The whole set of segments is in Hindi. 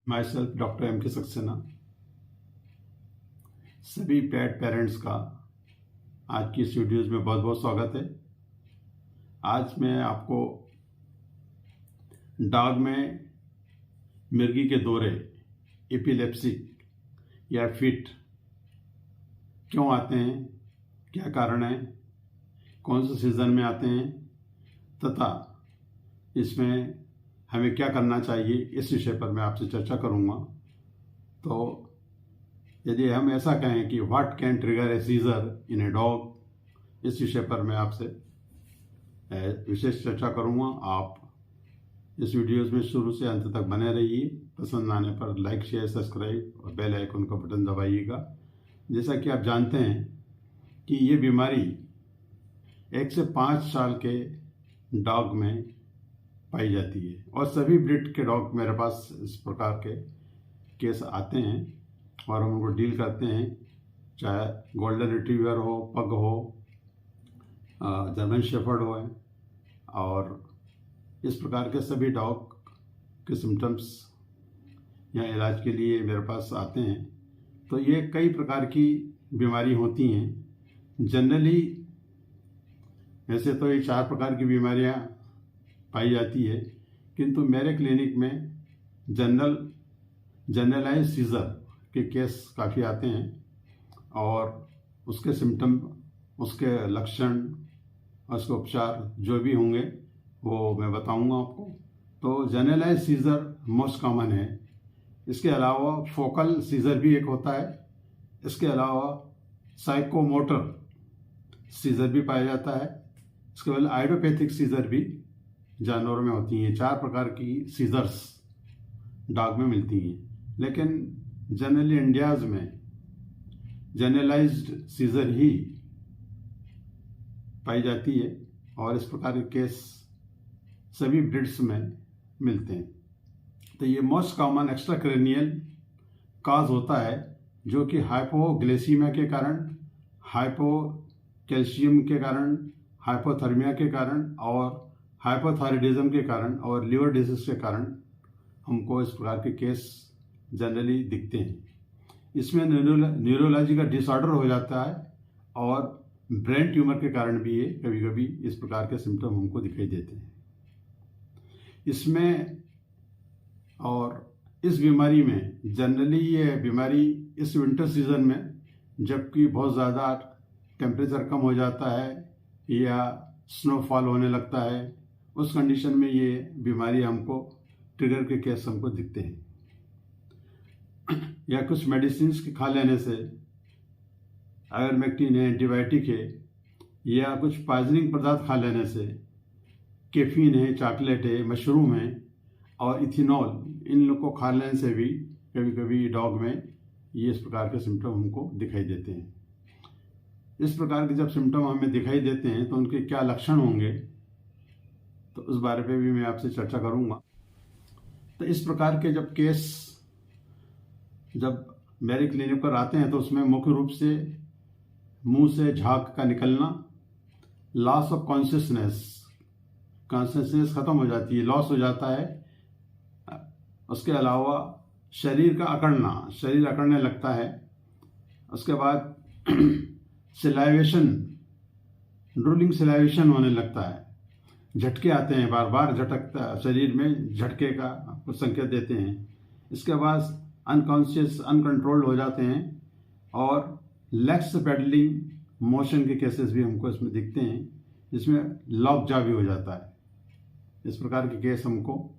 माई सेल्फ डॉक्टर एम के सक्सेना। सभी पेट पेरेंट्स का आज की इस वीडियोज़ में बहुत बहुत स्वागत है। आज मैं आपको डॉग में मिर्गी के दौरे, एपिलेप्सिक या फिट क्यों आते हैं, क्या कारण है, कौन से सीज़न में आते हैं तथा इसमें हमें क्या करना चाहिए, इस विषय पर मैं आपसे चर्चा करूंगा। तो यदि हम ऐसा कहें कि what can trigger a seizure in a dog, इस विषय पर मैं आपसे विशेष चर्चा करूंगा। आप इस वीडियोस में शुरू से अंत तक बने रहिए। पसंद आने पर लाइक, शेयर, सब्सक्राइब और बेल आइकन का बटन दबाइएगा। जैसा कि आप जानते हैं कि ये बीमारी 1 से 5 साल के डॉग में पाई जाती है और सभी ब्रीड के डॉग मेरे पास इस प्रकार के केस आते हैं और हम उनको डील करते हैं, चाहे गोल्डन रिट्रीवर हो, पग हो, जर्मन शेफर्ड हो, और इस प्रकार के सभी डॉग के सिम्टम्स या इलाज के लिए मेरे पास आते हैं। तो ये कई प्रकार की बीमारी होती हैं। जनरली वैसे तो ये 4 प्रकार की बीमारियां पाई जाती है, किंतु मेरे क्लिनिक में जनरलाइज सीजर के केस काफ़ी आते हैं और उसके सिम्टम, उसके लक्षण, उसके उपचार जो भी होंगे वो मैं बताऊंगा आपको। तो जनरलाइज सीजर मोस्ट कॉमन है। इसके अलावा फोकल सीजर भी एक होता है। इसके अलावा साइकोमोटर सीजर भी पाया जाता है। इसके बाद आइडियोपैथिक सीजर भी जानवरों में होती हैं। 4 प्रकार की सीजर्स डॉग में मिलती हैं, लेकिन जनरली इंडियाज में जनरलाइज्ड सीजर ही पाई जाती है और इस प्रकार के केस सभी ब्रीड्स में मिलते हैं। तो ये मोस्ट कॉमन एक्स्ट्राक्रैनियल काज होता है, जो कि हाइपोग्लाइसीमिया के कारण, हाइपोकैल्शियम के कारण, हाइपोथर्मिया के कारण और हाइपोथायराइडिज्म के कारण और लिवर डिजीज के कारण हमको इस प्रकार के केस जनरली दिखते हैं। इसमें न्यूरोलॉजी का डिसऑर्डर हो जाता है और ब्रेन ट्यूमर के कारण भी ये कभी कभी इस प्रकार के सिम्टम हमको दिखाई देते हैं। इसमें और इस बीमारी में जनरली ये बीमारी इस विंटर सीजन में, जबकि बहुत ज़्यादा टेम्परेचर कम हो जाता है या स्नोफॉल होने लगता है, उस कंडीशन में ये बीमारी हमको ट्रिगर के केस हमको दिखते हैं। या कुछ मेडिसिन के खा लेने से, आयरमेक्टिन है, एंटीबायोटिक है, या कुछ पॉइजनिंग पदार्थ खा लेने से, कैफीन है, चॉकलेट है, मशरूम है और इथेनॉल, इन लोग को खा लेने से भी कभी कभी डॉग में ये इस प्रकार के सिम्टम हमको दिखाई देते हैं। इस प्रकार के जब सिम्टम हमें दिखाई देते हैं तो उनके क्या लक्षण होंगे, तो उस बारे में भी मैं आपसे चर्चा करूंगा। तो इस प्रकार के जब केस जब मेरे क्लिनिक पर आते हैं तो उसमें मुख्य रूप से मुंह से झाग का निकलना, लॉस ऑफ कॉन्शियसनेस खत्म हो जाती है, लॉस हो जाता है। उसके अलावा शरीर का अकड़ना, शरीर अकड़ने लगता है। उसके बाद सिलाइवेशन, ड्रूलिंग सिलाइवेशन होने लगता है। झटके आते हैं, बार बार झटकता, शरीर में झटके का कुछ संकेत देते हैं। इसके बाद अनकॉन्शियस, अनकंट्रोल्ड हो जाते हैं और लेग्स पेडलिंग मोशन के केसेस भी हमको इसमें दिखते हैं, जिसमें लॉक जा भी हो जाता है। इस प्रकार के केस हमको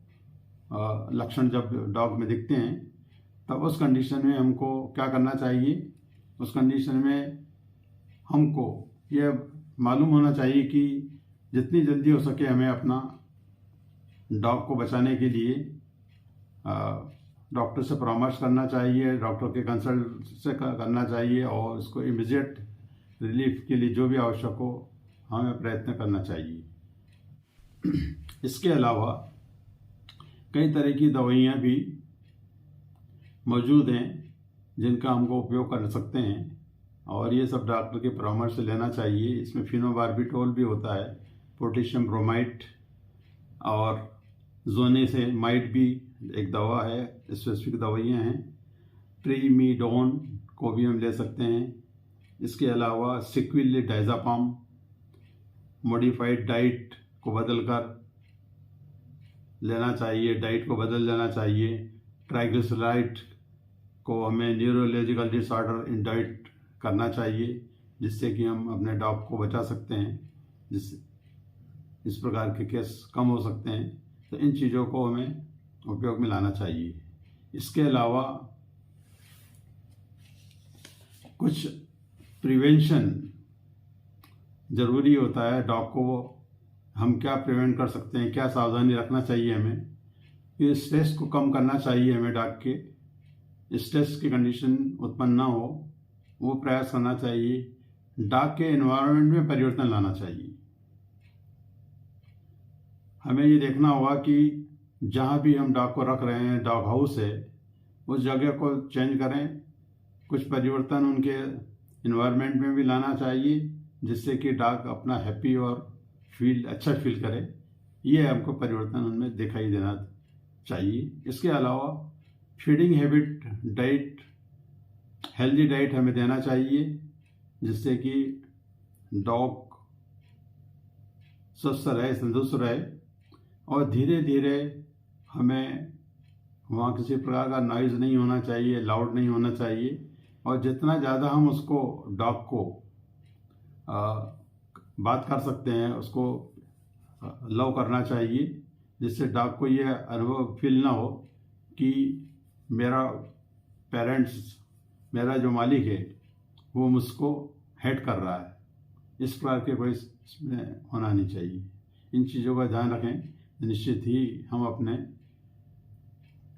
लक्षण जब डॉग में दिखते हैं, तब उस कंडीशन में हमको क्या करना चाहिए। उस कंडीशन में हमको ये मालूम होना चाहिए कि जितनी जल्दी हो सके हमें अपना डॉग को बचाने के लिए डॉक्टर से परामर्श करना चाहिए, डॉक्टर के कंसल्ट से करना चाहिए और इसको इमीडिएट रिलीफ के लिए जो भी आवश्यक हो हमें प्रयत्न करना चाहिए। इसके अलावा कई तरह की दवाइयाँ भी मौजूद हैं जिनका हमको उपयोग कर सकते हैं और ये सब डॉक्टर के परामर्श से लेना चाहिए। इसमें फिनोबार्बिटोल भी होता है, पोटेशियम ब्रोमाइड और जोने से माइट भी एक दवा है, स्पेसिफिक दवाइयाँ हैं। प्रीमीडोन को भी हम ले सकते हैं। इसके अलावा सिक्विल डायज़ापाम मॉडिफाइड डाइट को बदलकर लेना चाहिए, डाइट को बदल लेना चाहिए। ट्राइग्लिसराइड को हमें न्यूरोलॉजिकल डिसऑर्डर इन डाइट करना चाहिए, जिससे कि हम अपने डॉग को बचा सकते हैं, जिससे इस प्रकार के केस कम हो सकते हैं। तो इन चीज़ों को हमें उपयोग में लाना चाहिए। इसके अलावा कुछ प्रिवेंशन ज़रूरी होता है। डॉग को हम क्या प्रिवेंट कर सकते हैं, क्या सावधानी रखना चाहिए हमें, कि स्ट्रेस को कम करना चाहिए हमें। डॉग के स्ट्रेस की कंडीशन उत्पन्न ना हो, वो प्रयास करना चाहिए। डॉग के एनवायरनमेंट में परिवर्तन लाना चाहिए। हमें ये देखना होगा कि जहाँ भी हम डॉग को रख रहे हैं, डॉग हाउस है, उस जगह को चेंज करें। कुछ परिवर्तन उनके एनवायरनमेंट में भी लाना चाहिए, जिससे कि डॉग अपना हैप्पी और अच्छा फील करे। ये हमको परिवर्तन उनमें दिखाई देना चाहिए। इसके अलावा feeding habit, diet, healthy diet हमें देना चाहिए, जिससे कि डॉग स्वस्थ रहे, तंदुरुस्त रहे। और धीरे धीरे हमें वहाँ किसी प्रकार का नॉइज़ नहीं होना चाहिए, लाउड नहीं होना चाहिए। और जितना ज़्यादा हम उसको डॉग को बात कर सकते हैं, उसको लव करना चाहिए, जिससे डॉग को ये अनुभव फील ना हो कि मेरा पेरेंट्स, मेरा जो मालिक है, वो मुझको हेट कर रहा है। इस प्रकार के कोई इसमें होना नहीं चाहिए। इन चीज़ों का ध्यान रखें, निश्चित ही हम अपने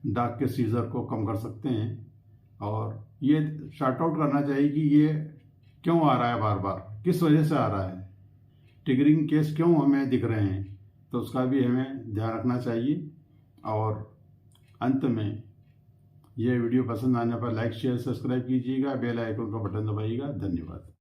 डॉग के सीजर को कम कर सकते हैं। और ये शॉर्ट आउट करना चाहिए कि ये क्यों आ रहा है, बार बार किस वजह से आ रहा है, ट्रिगरिंग केस क्यों हमें दिख रहे हैं, तो उसका भी हमें ध्यान रखना चाहिए। और अंत में ये वीडियो पसंद आने पर लाइक, शेयर, सब्सक्राइब कीजिएगा, बेल आइकन का बटन दबाइएगा। धन्यवाद।